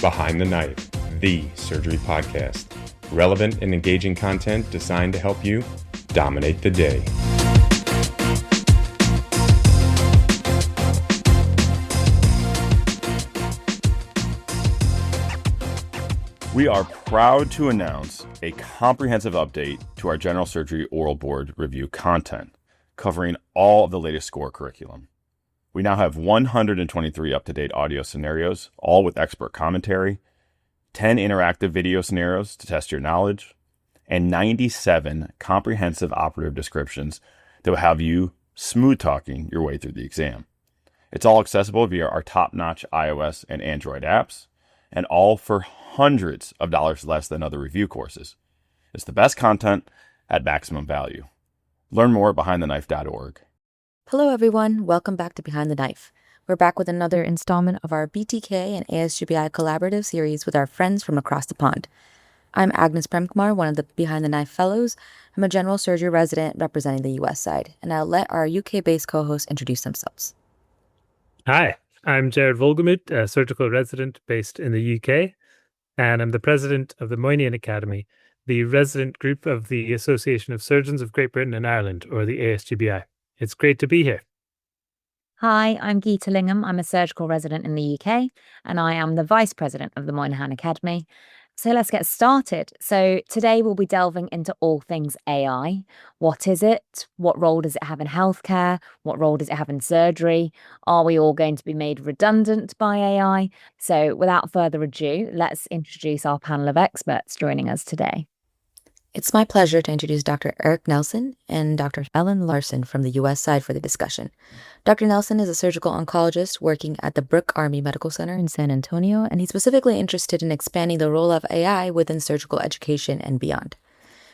Behind the Knife, the surgery podcast. Relevant and engaging content designed to help you dominate the day. We are proud to announce a comprehensive update to our general surgery oral board review content, covering all of the latest SCORE curriculum. We now have 123 up-to-date audio scenarios, all with expert commentary, 10 interactive video scenarios to test your knowledge, and 97 comprehensive operative descriptions that will have you smooth talking your way through the exam. It's all accessible via our top-notch iOS and Android apps, and all for hundreds of dollars less than other review courses. It's the best content at maximum value. Learn more at behindtheknife.org. Hello, everyone. Welcome back to Behind the Knife. We're back with another installment of our BTK and ASGBI collaborative series with our friends from across the pond. I'm Agnes Premkumar, one of the Behind the Knife Fellows. I'm a general surgery resident representing the U.S. side, and I'll let our UK-based co-hosts introduce themselves. Hi, I'm Jared Wohlgemut, a surgical resident based in the UK, and I'm the president of the Moynihan Academy, the resident group of the Association of Surgeons of Great Britain and Ireland, or the ASGBI. It's great to be here. Hi, I'm Gita Lingam. I'm a surgical resident in the UK, and I am the vice president of the Moynihan Academy. So let's get started. So today we'll be delving into all things AI. What is it? What role does it have in healthcare? What role does it have in surgery? Are we all going to be made redundant by AI? So without further ado, let's introduce our panel of experts joining us today. It's my pleasure to introduce Dr. Eric Nelson and Dr. Ellen Larson from the U.S. side for the discussion. Dr. Nelson is a surgical oncologist working at the Brook Army Medical Center in San Antonio, and he's specifically interested in expanding the role of AI within surgical education and beyond.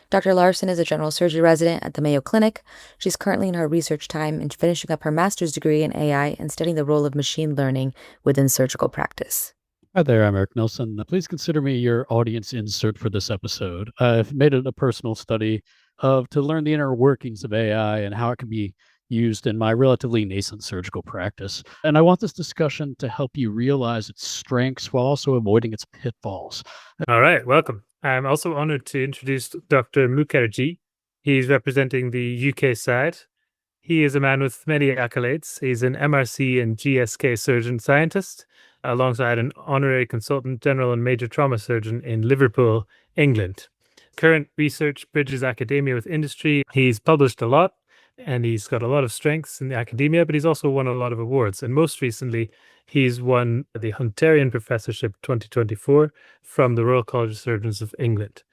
Dr. Larson is a general surgery resident at the Mayo Clinic. She's currently in her research time and finishing up her master's degree in AI and studying the role of machine learning within surgical practice. Hi there, I'm Eric Nelson. Please consider me your audience insert for this episode. I've made it a personal study to learn the inner workings of AI and how it can be used in my relatively nascent surgical practice. And I want this discussion to help you realize its strengths while also avoiding its pitfalls. All right, welcome. I'm also honored to introduce Dr. Mukherjee. He's representing the UK side. He is a man with many accolades. He's an MRC and GSK surgeon scientist, alongside an honorary consultant general and major trauma surgeon in Liverpool, England. Current research bridges academia with industry. He's published a lot, and he's got a lot of strengths in the academia, but he's also won a lot of awards. And most recently, he's won the Hunterian Professorship 2024 from the Royal College of Surgeons of England.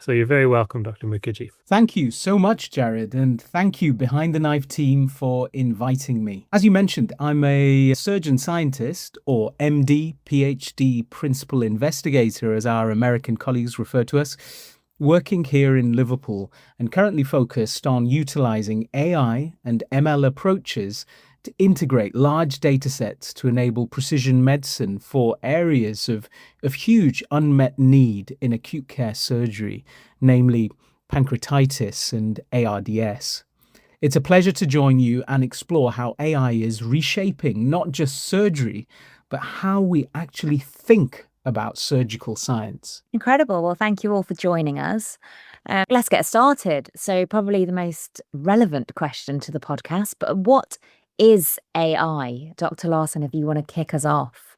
So you're very welcome, Dr. Mukherjee. Thank you so much, Jared, and thank you Behind the Knife team for inviting me. As you mentioned, I'm a surgeon scientist, or MD, PhD, principal investigator, as our American colleagues refer to us, working here in Liverpool and currently focused on utilizing AI and ML approaches to integrate large data sets to enable precision medicine for areas of huge unmet need in acute care surgery, namely pancreatitis and ARDS. It's a pleasure to join you and explore how AI is reshaping not just surgery, but how we actually think about surgical science. Incredible. Well, thank you all for joining us. Let's get started. So probably the most relevant question to the podcast, but what is AI? Dr. Larson, if you want to kick us off.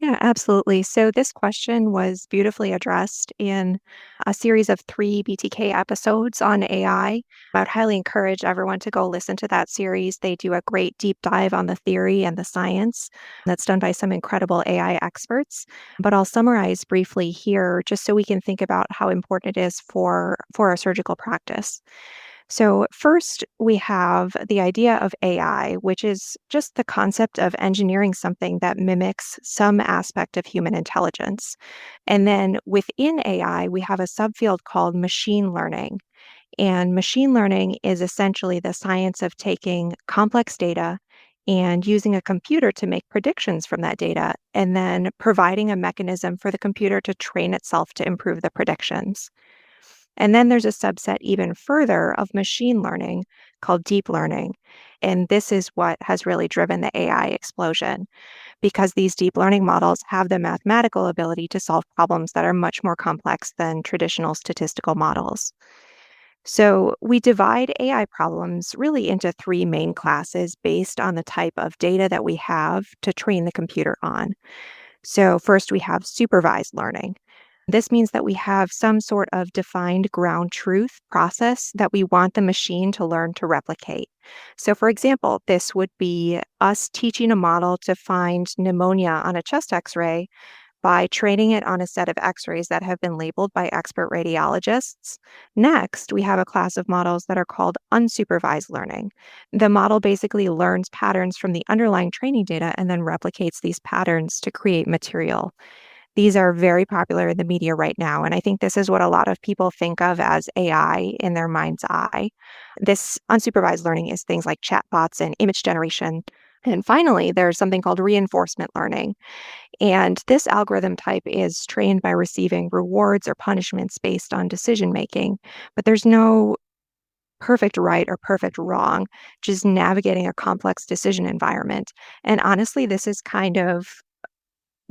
Yeah, absolutely. So this question was beautifully addressed in a series of 3 BTK episodes on AI. I would highly encourage everyone to go listen to that series. They do a great deep dive on the theory and the science that's done by some incredible AI experts. But I'll summarize briefly here just so we can think about how important it is for our surgical practice. So first, we have the idea of AI, which is just the concept of engineering something that mimics some aspect of human intelligence. And then within AI, we have a subfield called machine learning. And machine learning is essentially the science of taking complex data and using a computer to make predictions from that data, and then providing a mechanism for the computer to train itself to improve the predictions. And then there's a subset even further of machine learning called deep learning. And this is what has really driven the AI explosion because these deep learning models have the mathematical ability to solve problems that are much more complex than traditional statistical models. So we divide AI problems really into three main classes based on the type of data that we have to train the computer on. So first we have supervised learning. This means that we have some sort of defined ground truth process that we want the machine to learn to replicate. So, for example, this would be us teaching a model to find pneumonia on a chest x ray by training it on a set of x rays that have been labeled by expert radiologists. Next, we have a class of models that are called unsupervised learning. The model basically learns patterns from the underlying training data and then replicates these patterns to create material. These are very popular in the media right now, and I think this is what a lot of people think of as AI in their mind's eye. This unsupervised learning is things like chatbots and image generation. And finally, there's something called reinforcement learning. And this algorithm type is trained by receiving rewards or punishments based on decision making, but there's no perfect right or perfect wrong, just navigating a complex decision environment. And honestly, this is kind of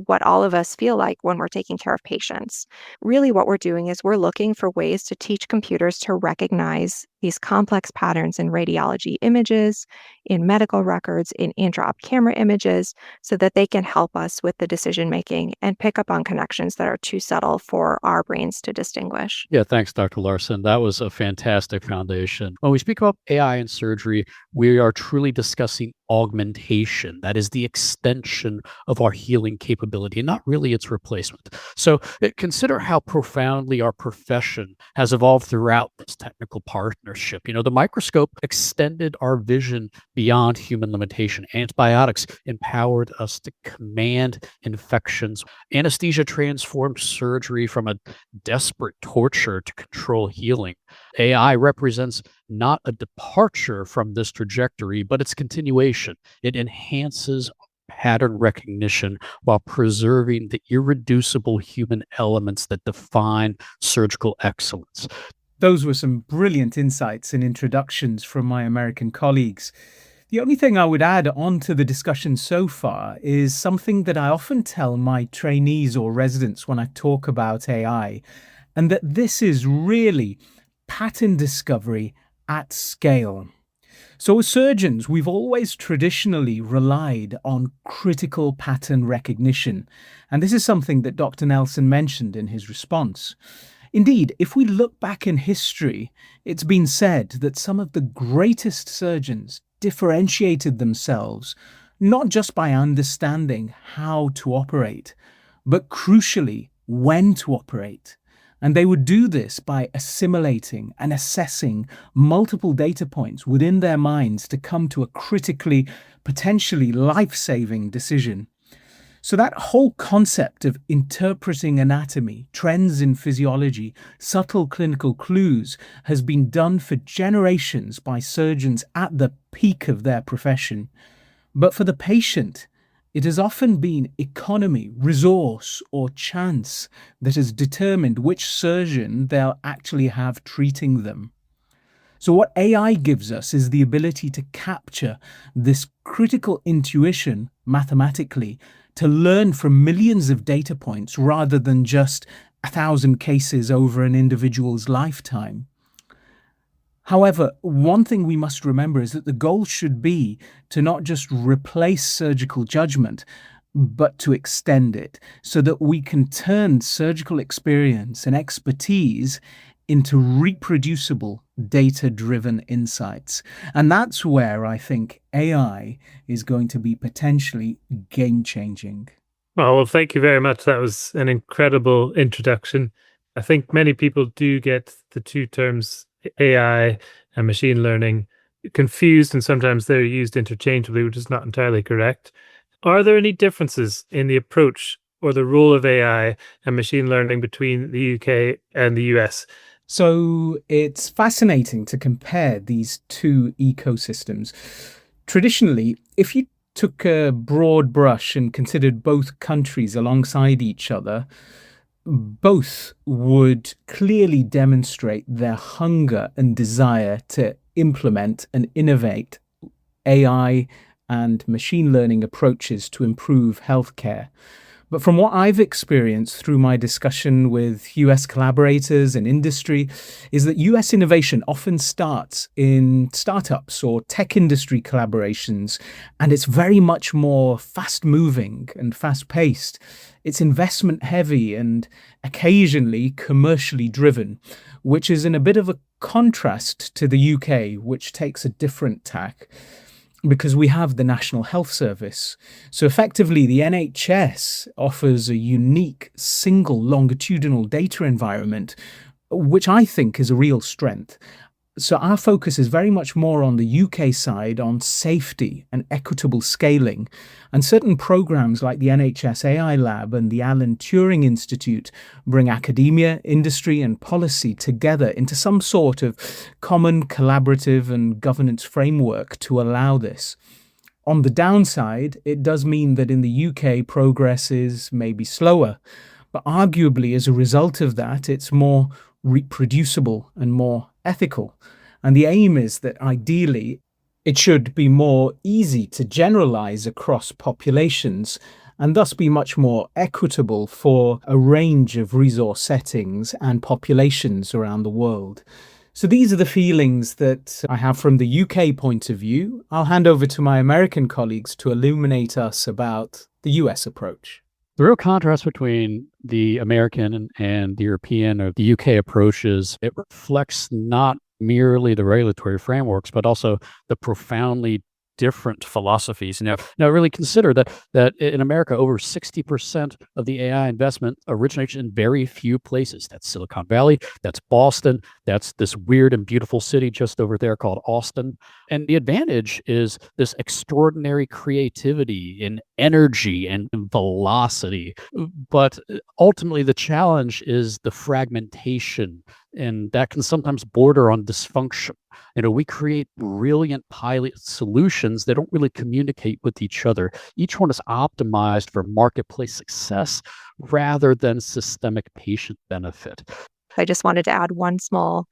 what all of us feel like when we're taking care of patients. Really, what we're doing is we're looking for ways to teach computers to recognize these complex patterns in radiology images, in medical records, in intra-op camera images, so that they can help us with the decision making and pick up on connections that are too subtle for our brains to distinguish. Yeah, thanks, Dr. Larson. That was a fantastic foundation. When we speak about AI in surgery, we are truly discussing augmentation. That is the extension of our healing capability, and not really its replacement. So consider how profoundly our profession has evolved throughout this technical partnership. The microscope extended our vision beyond human limitation. Antibiotics empowered us to command infections. Anesthesia transformed surgery from a desperate torture to control healing. AI represents not a departure from this trajectory, but its continuation. It enhances pattern recognition while preserving the irreducible human elements that define surgical excellence. Those were some brilliant insights and introductions from my American colleagues. The only thing I would add on to the discussion so far is something that I often tell my trainees or residents when I talk about AI, and that this is really pattern discovery at scale. So as surgeons, we've always traditionally relied on critical pattern recognition, and this is something that Dr. Nelson mentioned in his response. Indeed, if we look back in history, it's been said that some of the greatest surgeons differentiated themselves not just by understanding how to operate, but crucially, when to operate. And they would do this by assimilating and assessing multiple data points within their minds to come to a critically, potentially life-saving decision. So that whole concept of interpreting anatomy, trends in physiology, subtle clinical clues has been done for generations by surgeons at the peak of their profession. But for the patient, it has often been economy, resource, or chance that has determined which surgeon they'll actually have treating them. So what AI gives us is the ability to capture this critical intuition mathematically, to learn from millions of data points rather than just 1,000 cases over an individual's lifetime. However, one thing we must remember is that the goal should be to not just replace surgical judgment, but to extend it so that we can turn surgical experience and expertise into reproducible, data-driven insights. And that's where I think AI is going to be potentially game-changing. Well, thank you very much. That was an incredible introduction. I think many people do get the two terms AI and machine learning confused, and sometimes they're used interchangeably, which is not entirely correct. Are there any differences in the approach or the role of AI and machine learning between the UK and the US? So it's fascinating to compare these two ecosystems. Traditionally, if you took a broad brush and considered both countries alongside each other, both would clearly demonstrate their hunger and desire to implement and innovate AI and machine learning approaches to improve healthcare. But from what I've experienced through my discussion with US collaborators and industry, is that US innovation often starts in startups or tech industry collaborations, and it's very much more fast moving and fast paced. It's investment heavy and occasionally commercially driven, which is in a bit of a contrast to the UK, which takes a different tack, because we have the National Health Service. So effectively, the NHS offers a unique single longitudinal data environment, which I think is a real strength. So our focus is very much more on the UK side on safety and equitable scaling. And certain programs like the NHS AI Lab and the Alan Turing Institute bring academia, industry, and policy together into some sort of common collaborative and governance framework to allow this. On the downside, it does mean that in the UK, progress is maybe slower. But arguably, as a result of that, it's more reproducible and more ethical. And the aim is that ideally it should be more easy to generalize across populations and thus be much more equitable for a range of resource settings and populations around the world. So these are the feelings that I have from the UK point of view. I'll hand over to my American colleagues to illuminate us about the US approach. The real contrast between the American and the European or the UK approaches, it reflects not merely the regulatory frameworks, but also the profoundly different philosophies. Now really consider that in America, over 60% of the AI investment originates in very few places. That's Silicon Valley, that's Boston, that's this weird and beautiful city just over there called Austin. And the advantage is this extraordinary creativity in energy and in velocity. But ultimately, the challenge is the fragmentation, and that can sometimes border on dysfunction. We create brilliant pilot solutions that don't really communicate with each other. Each one is optimized for marketplace success rather than systemic patient benefit. I just wanted to add one small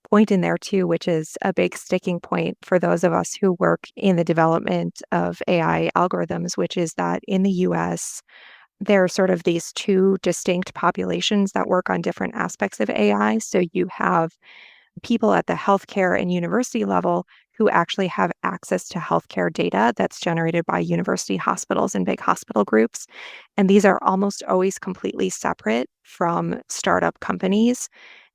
point in there too, which is a big sticking point for those of us who work in the development of AI algorithms, which is that in the US, there are sort of these two distinct populations that work on different aspects of AI. So you have people at the healthcare and university level who actually have access to healthcare data that's generated by university hospitals and big hospital groups. And these are almost always completely separate from startup companies.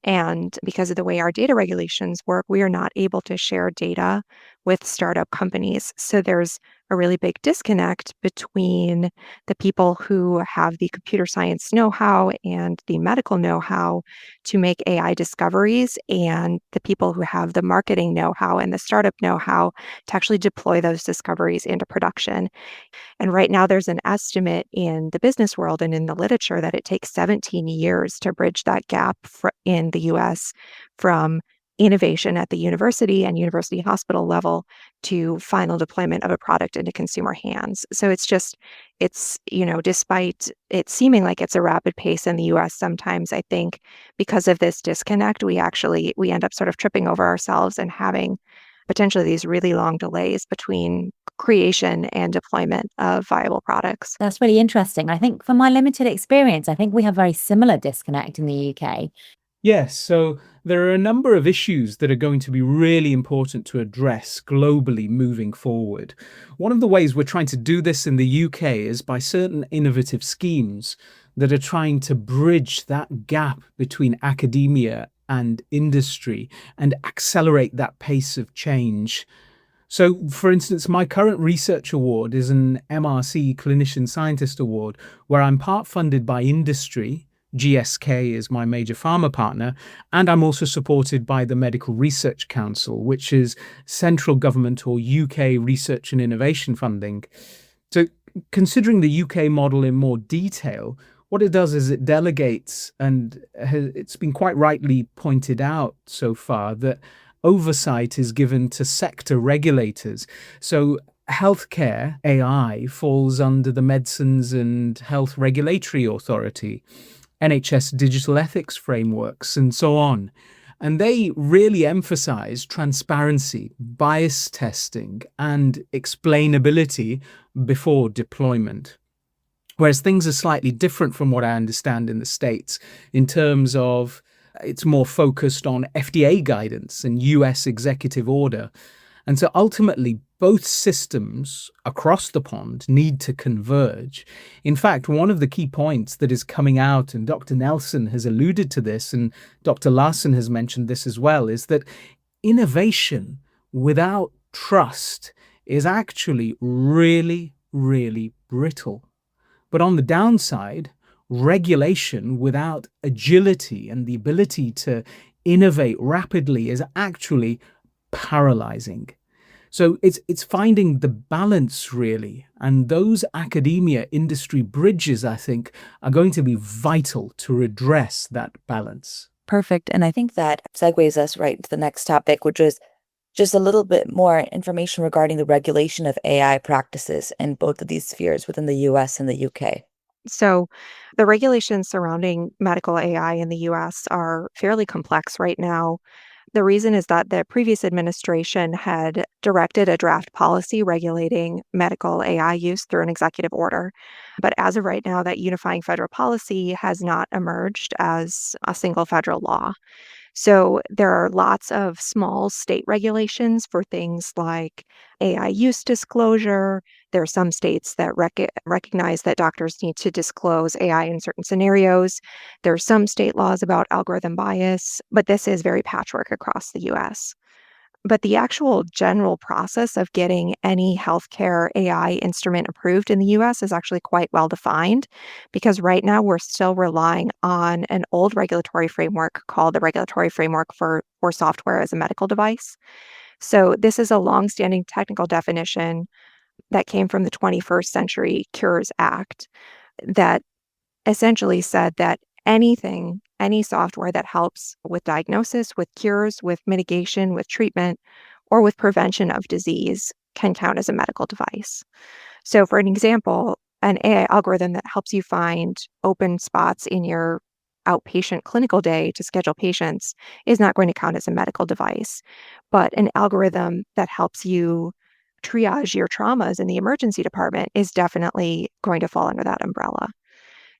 And because of the way our data regulations work, we are not able to share data with startup companies. So there's a really big disconnect between the people who have the computer science know-how and the medical know-how to make AI discoveries and the people who have the marketing know-how and the startup know-how to actually deploy those discoveries into production. And right now, there's an estimate in the business world and in the literature that it takes 17 years to bridge that gap in the US from innovation at the university and university hospital level to final deployment of a product into consumer hands. So it's despite it seeming like it's a rapid pace in the US, sometimes I think because of this disconnect, we end up sort of tripping over ourselves and having potentially these really long delays between creation and deployment of viable products. That's really interesting. I think from my limited experience, I think we have very similar disconnect in the UK. Yes, so there are a number of issues that are going to be really important to address globally moving forward. One of the ways we're trying to do this in the UK is by certain innovative schemes that are trying to bridge that gap between academia and industry and accelerate that pace of change. So, for instance, my current research award is an MRC Clinician Scientist Award, where I'm part funded by industry. GSK is my major pharma partner, and I'm also supported by the Medical Research Council, which is central government or UK research and innovation funding. So considering the UK model in more detail, what it does is it delegates, and it's been quite rightly pointed out so far, that oversight is given to sector regulators. So healthcare AI falls under the Medicines and Health Regulatory Authority. NHS digital ethics frameworks, and so on. And they really emphasize transparency, bias testing, and explainability before deployment. Whereas things are slightly different from what I understand in the States in terms of it's more focused on FDA guidance and US executive order. And so ultimately, both systems across the pond need to converge. In fact, one of the key points that is coming out, and Dr. Nelson has alluded to this, and Dr. Larson has mentioned this as well, is that innovation without trust is actually really, really brittle. But on the downside, regulation without agility and the ability to innovate rapidly is actually paralyzing. So it's finding the balance, really. And those academia industry bridges, I think, are going to be vital to redress that balance. Perfect. And I think that segues us right into the next topic, which is just a little bit more information regarding the regulation of AI practices in both of these spheres within the US and the UK. So, the regulations surrounding medical AI in the US are fairly complex right now. The reason is that the previous administration had directed a draft policy regulating medical AI use through an executive order. But as of right now, that unifying federal policy has not emerged as a single federal law. So there are lots of small state regulations for things like AI use disclosure. There are some states that recognize that doctors need to disclose AI in certain scenarios. There are some state laws about algorithm bias, but this is very patchwork across the US. But the actual general process of getting any healthcare AI instrument approved in the US is actually quite well defined because right now we're still relying on an old regulatory framework called the Regulatory Framework for Software as a Medical Device. So this is a longstanding technical definition that came from the 21st Century Cures Act that essentially said that any software that helps with diagnosis, with cures, with mitigation, with treatment, or with prevention of disease can count as a medical device. So for an example, an AI algorithm that helps you find open spots in your outpatient clinical day to schedule patients is not going to count as a medical device. But an algorithm that helps you triage your traumas in the emergency department is definitely going to fall under that umbrella.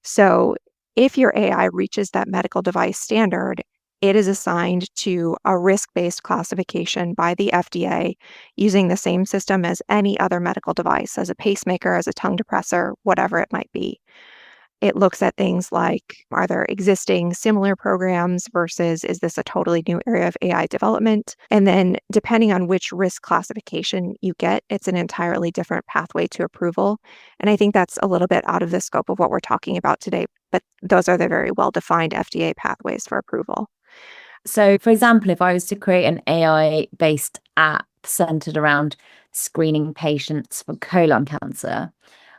So if your AI reaches that medical device standard, it is assigned to a risk-based classification by the FDA using the same system as any other medical device, as a pacemaker, as a tongue depressor, whatever it might be. It looks at things like, are there existing similar programs versus is this a totally new area of AI development? And then depending on which risk classification you get, it's an entirely different pathway to approval. And I think that's a little bit out of the scope of what we're talking about today, but those are the very well-defined FDA pathways for approval. So, for example, if I was to create an AI-based app centered around screening patients for colon cancer,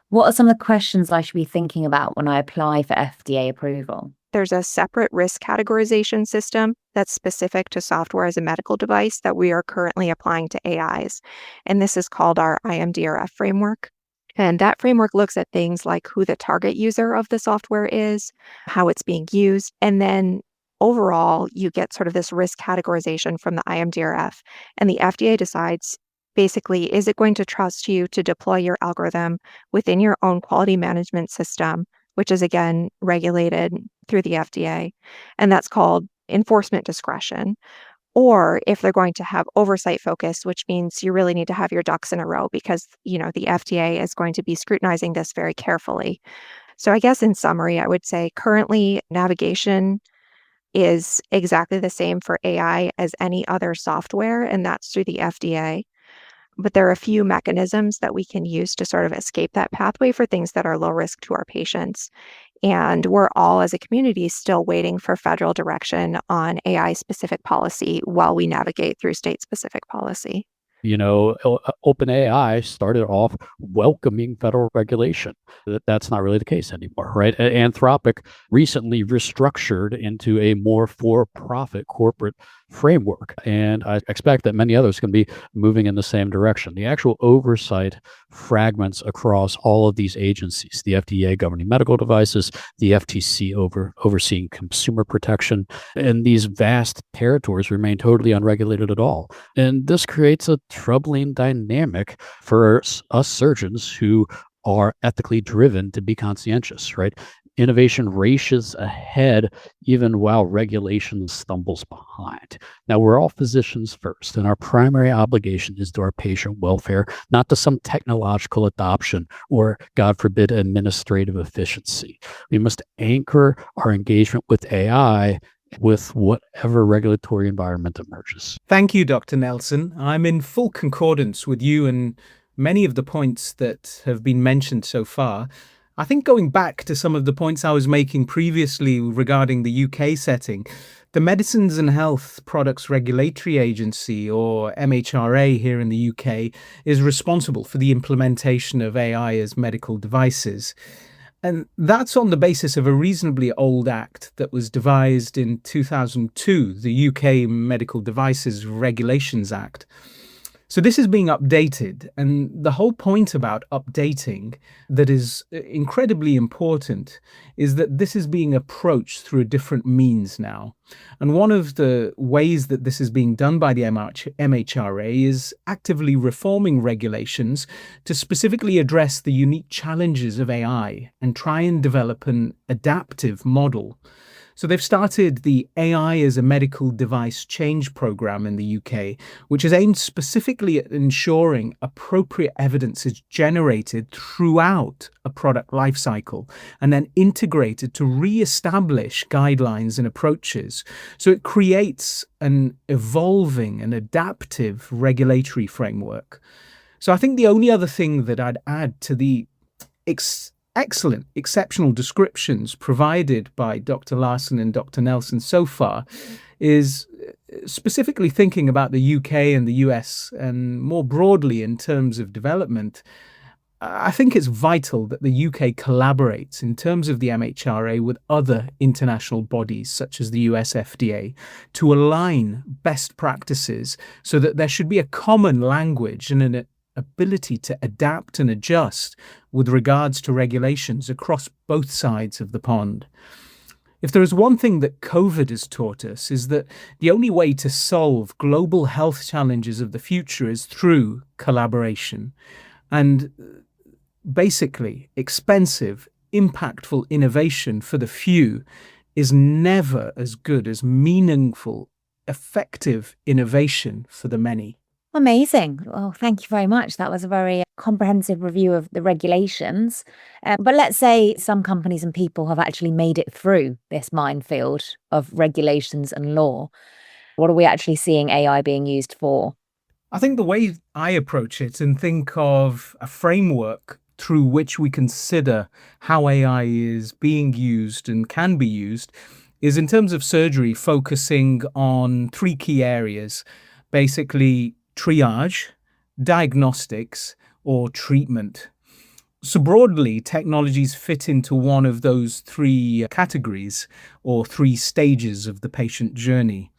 what are some of the questions I should be thinking about when I apply for FDA approval? There's a separate risk categorization system that's specific to software as a medical device that we are currently applying to AIs. And this is called our IMDRF framework. And that framework looks at things like who the target user of the software is, how it's being used, and then overall, you get sort of this risk categorization from the IMDRF. And the FDA decides basically, is it going to trust you to deploy your algorithm within your own quality management system, which is again regulated through the FDA, and that's called enforcement discretion. Or if they're going to have oversight focus, which means you really need to have your ducks in a row because, the FDA is going to be scrutinizing this very carefully. So I guess in summary, I would say currently navigation is exactly the same for AI as any other software, and that's through the FDA. But there are a few mechanisms that we can use to sort of escape that pathway for things that are low risk to our patients. And we're all, as a community, still waiting for federal direction on AI-specific policy while we navigate through state-specific policy. OpenAI started off welcoming federal regulation. That's not really the case anymore, right? Anthropic recently restructured into a more for-profit corporate framework. And I expect that many others can be moving in the same direction. The actual oversight fragments across all of these agencies, the FDA governing medical devices, the FTC overseeing consumer protection, and these vast territories remain totally unregulated at all. And this creates a troubling dynamic for us surgeons who are ethically driven to be conscientious, right? Innovation races ahead even while regulation stumbles behind. Now, we're all physicians first, and our primary obligation is to our patient welfare, not to some technological adoption or, God forbid, administrative efficiency. We must anchor our engagement with AI with whatever regulatory environment emerges. Thank you, Dr. Nelson. I'm in full concordance with you and many of the points that have been mentioned so far. I think going back to some of the points I was making previously regarding the UK setting, the Medicines and Health Products Regulatory Agency, or MHRA here in the UK, is responsible for the implementation of AI as medical devices. And that's on the basis of a reasonably old act that was devised in 2002, the UK Medical Devices Regulations Act. So this is being updated, and the whole point about updating that is incredibly important is that this is being approached through a different means now. And one of the ways that this is being done by the MHRA is actively reforming regulations to specifically address the unique challenges of AI and try and develop an adaptive model. So they've started the AI as a Medical Device Change program in the UK, which is aimed specifically at ensuring appropriate evidence is generated throughout a product lifecycle and then integrated to re-establish guidelines and approaches. So it creates an evolving and adaptive regulatory framework. So I think the only other thing that I'd add to the excellent, exceptional descriptions provided by Dr. Larson and Dr. Nelson so far is specifically thinking about the UK and the US and more broadly in terms of development. I think it's vital that the UK collaborates in terms of the MHRA with other international bodies such as the US FDA to align best practices so that there should be a common language and an ability to adapt and adjust with regards to regulations across both sides of the pond. If there is one thing that COVID has taught us is that the only way to solve global health challenges of the future is through collaboration. And basically, expensive, impactful innovation for the few is never as good as meaningful, effective innovation for the many. Amazing. Well, thank you very much. That was a very comprehensive review of the regulations. But let's say some companies and people have actually made it through this minefield of regulations and law. What are we actually seeing AI being used for? I think the way I approach it and think of a framework through which we consider how AI is being used and can be used is in terms of surgery, focusing on three key areas. Basically, triage, diagnostics, or treatment. So broadly, technologies fit into one of those three categories or three stages of the patient journey.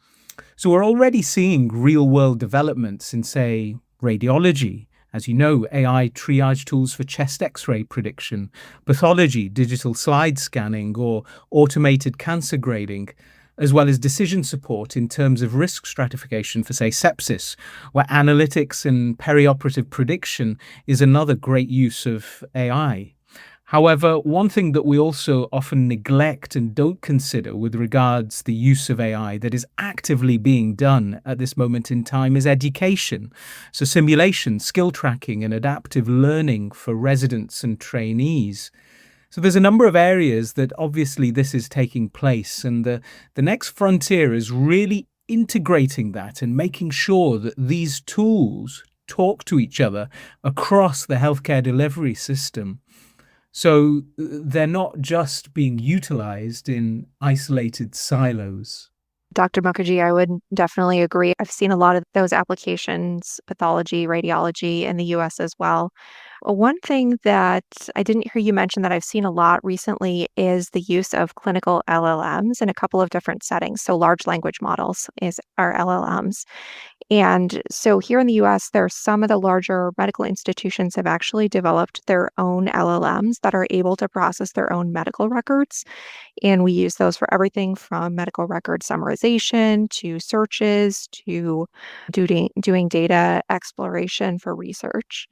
So we're already seeing real-world developments in, say, radiology. As you know, AI triage tools for chest X-ray prediction, pathology, digital slide scanning, or automated cancer grading, as well as decision support in terms of risk stratification for, say, sepsis, where analytics and perioperative prediction is another great use of AI. However, one thing that we also often neglect and don't consider with regards to the use of AI that is actively being done at this moment in time is education. So simulation, skill tracking, and adaptive learning for residents and trainees. So there's a number of areas that obviously this is taking place, and the next frontier is really integrating that and making sure that these tools talk to each other across the healthcare delivery system. So they're not just being utilized in isolated silos. Dr. Mukherjee, I would definitely agree. I've seen a lot of those applications, pathology, radiology in the US as well. One thing that I didn't hear you mention that I've seen a lot recently is the use of clinical LLMs in a couple of different settings. So large language models are LLMs. And so here in the US, there are some of the larger medical institutions have actually developed their own LLMs that are able to process their own medical records. And we use those for everything from medical record summarization to searches to doing data exploration for research.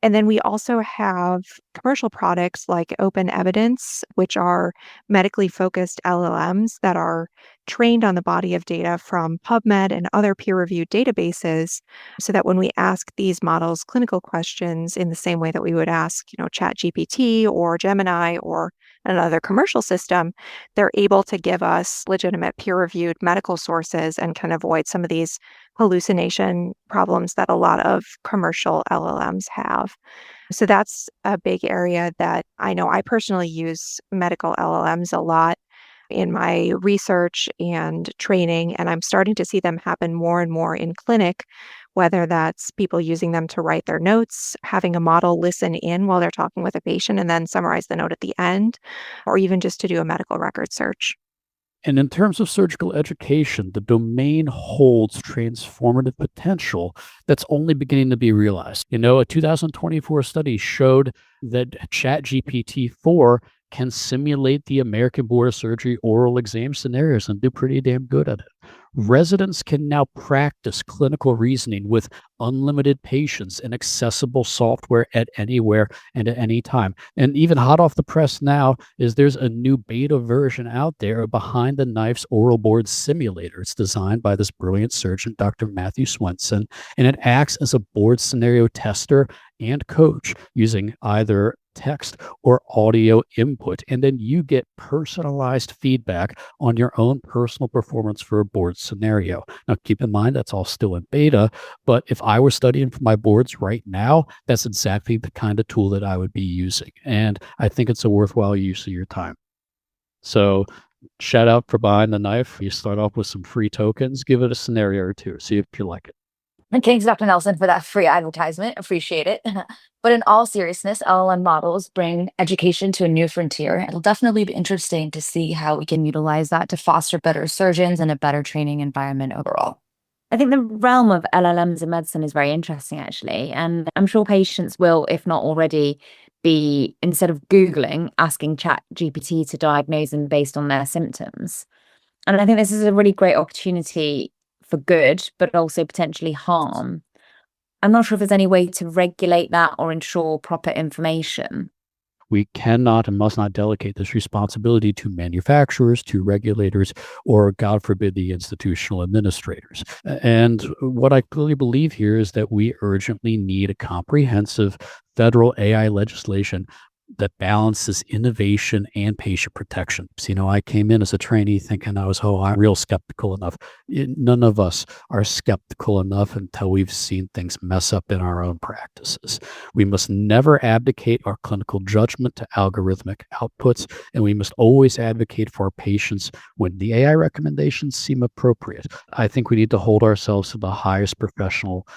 And then we also have commercial products like Open Evidence, which are medically focused LLMs that are trained on the body of data from PubMed and other peer-reviewed databases, so that when we ask these models clinical questions in the same way that we would ask, ChatGPT or Gemini or another commercial system, they're able to give us legitimate peer-reviewed medical sources and can avoid some of these hallucination problems that a lot of commercial LLMs have. So that's a big area that I know I personally use medical LLMs a lot in my research and training, and I'm starting to see them happen more and more in clinic, whether that's people using them to write their notes, having a model listen in while they're talking with a patient and then summarize the note at the end, or even just to do a medical record search. And in terms of surgical education, the domain holds transformative potential that's only beginning to be realized. A 2024 study showed that ChatGPT 4 can simulate the American Board of Surgery oral exam scenarios and do pretty damn good at it. Residents can now practice clinical reasoning with unlimited patients and accessible software at anywhere and at any time. And even hot off the press now is there's a new beta version out there of Behind the Knife's oral board simulator. It's designed by this brilliant surgeon, Dr. Matthew Swenson, and it acts as a board scenario tester and coach using either text or audio input. And then you get personalized feedback on your own personal performance for a board scenario. Now, keep in mind, that's all still in beta, but if I were studying for my boards right now, that's exactly the kind of tool that I would be using. And I think it's a worthwhile use of your time. So shout out for Behind the Knife. You start off with some free tokens, give it a scenario or two, see if you like it. And thanks, Dr. Nelson, for that free advertisement. Appreciate it. But in all seriousness, LLM models bring education to a new frontier. It'll definitely be interesting to see how we can utilize that to foster better surgeons and a better training environment overall. I think the realm of LLMs in medicine is very interesting, actually. And I'm sure patients will, if not already, be, instead of Googling, asking ChatGPT to diagnose them based on their symptoms. And I think this is a really great opportunity for good, but also potentially harm. I'm not sure if there's any way to regulate that or ensure proper information. We cannot and must not delegate this responsibility to manufacturers, to regulators, or, God forbid, the institutional administrators. And what I clearly believe here is that we urgently need a comprehensive federal AI legislation that balances innovation and patient protection. So, I came in as a trainee thinking I'm real skeptical enough. None of us are skeptical enough until we've seen things mess up in our own practices. We must never abdicate our clinical judgment to algorithmic outputs, and we must always advocate for our patients when the AI recommendations seem appropriate. I think we need to hold ourselves to the highest professional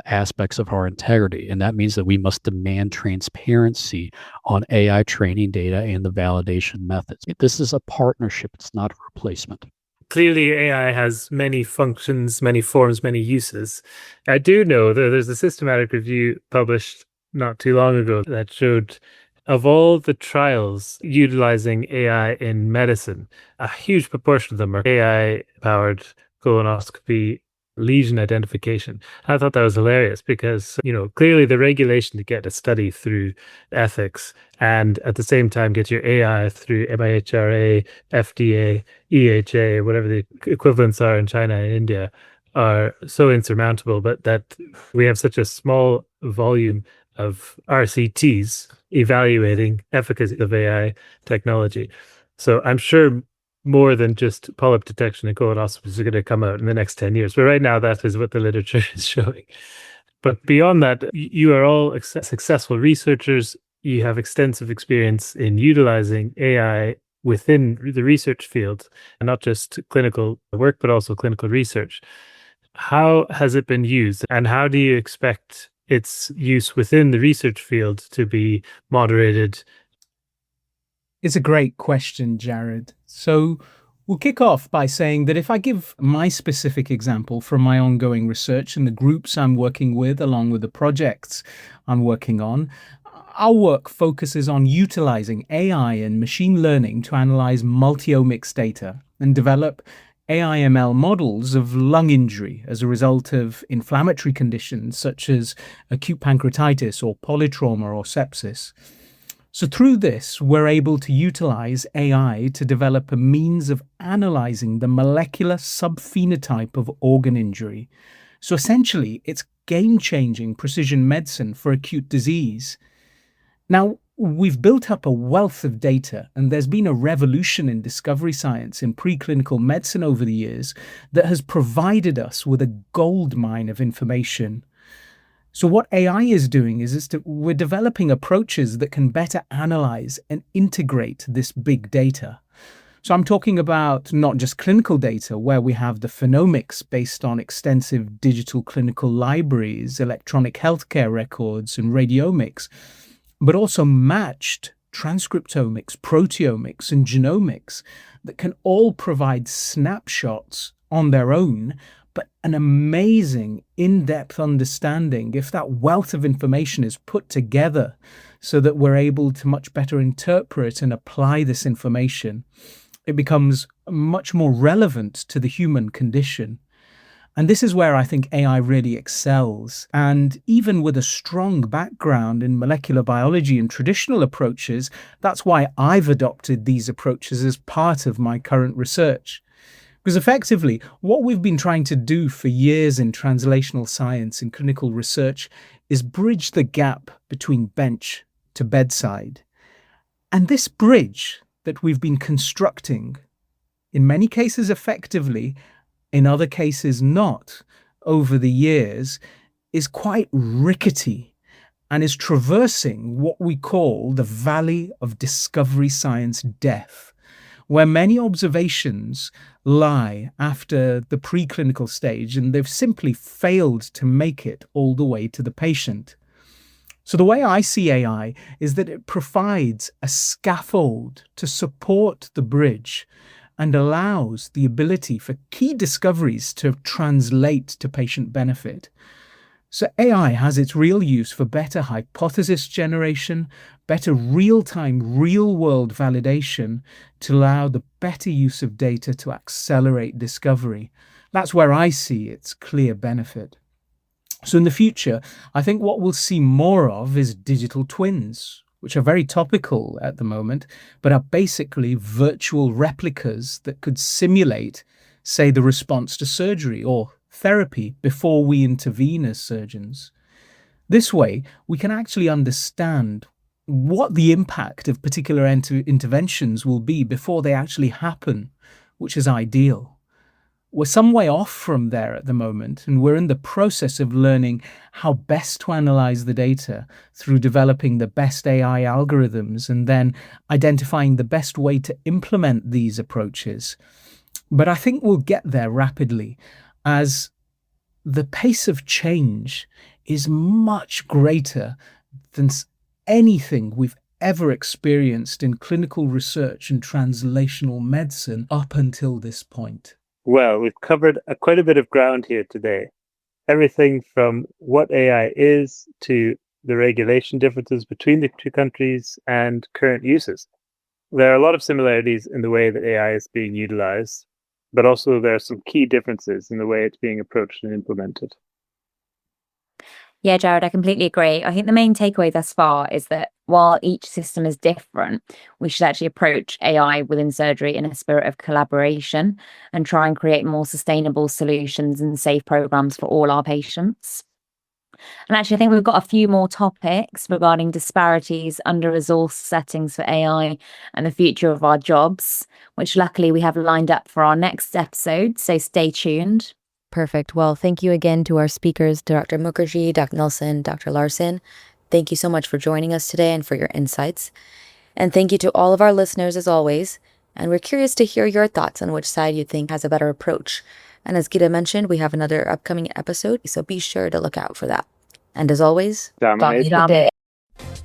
aspects of our integrity. And that means that we must demand transparency on AI training data and the validation methods. This is a partnership. It's not a replacement. Clearly, AI has many functions, many forms, many uses. I do know that there's a systematic review published not too long ago that showed of all the trials utilizing AI in medicine, a huge proportion of them are AI-powered colonoscopy lesion identification. I thought that was hilarious because, clearly the regulation to get a study through ethics and at the same time get your AI through MHRA, FDA, EHA, whatever the equivalents are in China and India are so insurmountable, but that we have such a small volume of RCTs evaluating efficacy of AI technology. So I'm sure more than just polyp detection and colonoscopies are going to come out in the next 10 years. But right now, that is what the literature is showing. But beyond that, you are all successful researchers. You have extensive experience in utilizing AI within the research field, and not just clinical work, but also clinical research. How has it been used, and how do you expect its use within the research field to be moderated? It's a great question, Jared. So we'll kick off by saying that if I give my specific example from my ongoing research and the groups I'm working with, along with the projects I'm working on, our work focuses on utilizing AI and machine learning to analyze multi-omics data and develop AI/ML models of lung injury as a result of inflammatory conditions such as acute pancreatitis or polytrauma or sepsis. So through this, we're able to utilize AI to develop a means of analyzing the molecular subphenotype of organ injury. So essentially, it's game-changing precision medicine for acute disease. Now, we've built up a wealth of data, and there's been a revolution in discovery science in preclinical medicine over the years that has provided us with a gold mine of information. So what AI is doing is that we're developing approaches that can better analyze and integrate this big data. So I'm talking about not just clinical data, where we have the phenomics based on extensive digital clinical libraries, electronic healthcare records, and radiomics, but also matched transcriptomics, proteomics, and genomics that can all provide snapshots on their own, but an amazing in-depth understanding if that wealth of information is put together so that we're able to much better interpret and apply this information. It becomes much more relevant to the human condition. And this is where I think AI really excels. And even with a strong background in molecular biology and traditional approaches, that's why I've adopted these approaches as part of my current research. Because effectively, what we've been trying to do for years in translational science and clinical research is bridge the gap between bench to bedside. And this bridge that we've been constructing, in many cases effectively, in other cases not, over the years, is quite rickety and is traversing what we call the valley of discovery science death, where many observations lie after the preclinical stage and they've simply failed to make it all the way to the patient. So the way I see AI is that it provides a scaffold to support the bridge and allows the ability for key discoveries to translate to patient benefit. So AI has its real use for better hypothesis generation, better real-time, real-world validation to allow the better use of data to accelerate discovery. That's where I see its clear benefit. So in the future, I think what we'll see more of is digital twins, which are very topical at the moment, but are basically virtual replicas that could simulate, say, the response to surgery or therapy before we intervene as surgeons. This way, we can actually understand what the impact of particular interventions will be before they actually happen, which is ideal. We're some way off from there at the moment, and we're in the process of learning how best to analyze the data through developing the best AI algorithms and then identifying the best way to implement these approaches. But I think we'll get there rapidly, as the pace of change is much greater than anything we've ever experienced in clinical research and translational medicine up until this point. Well, we've covered quite a bit of ground here today. Everything from what AI is to the regulation differences between the two countries and current uses. There are a lot of similarities in the way that AI is being utilized, but also there are some key differences in the way it's being approached and implemented. Yeah, Jared, I completely agree. I think the main takeaway thus far is that while each system is different, we should actually approach AI within surgery in a spirit of collaboration and try and create more sustainable solutions and safe programs for all our patients. And actually, I think we've got a few more topics regarding disparities, under-resourced settings for AI, and the future of our jobs, which luckily we have lined up for our next episode, so stay tuned. Perfect. Well, thank you again to our speakers, Dr. Mukherjee, Dr. Nelson, Dr. Larson. Thank you so much for joining us today and for your insights. And thank you to all of our listeners as always. And we're curious to hear your thoughts on which side you think has a better approach. And as Gita mentioned, we have another upcoming episode, so be sure to look out for that. And as always, Dominate the day.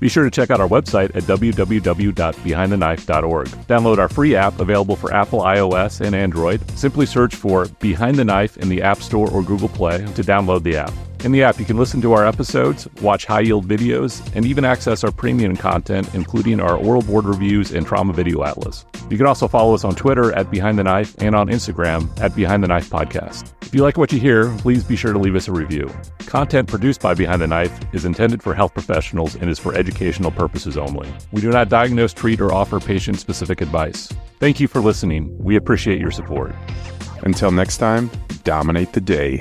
Be sure to check out our website at www.behindtheknife.org. Download our free app available for Apple iOS and Android. Simply search for Behind the Knife in the App Store or Google Play to download the app. In the app, you can listen to our episodes, watch high-yield videos, and even access our premium content, including our oral board reviews and trauma video atlas. You can also follow us on Twitter at Behind the Knife and on Instagram at Behind the Knife Podcast. If you like what you hear, please be sure to leave us a review. Content produced by Behind the Knife is intended for health professionals and is for educational purposes only. We do not diagnose, treat, or offer patient-specific advice. Thank you for listening. We appreciate your support. Until next time, dominate the day.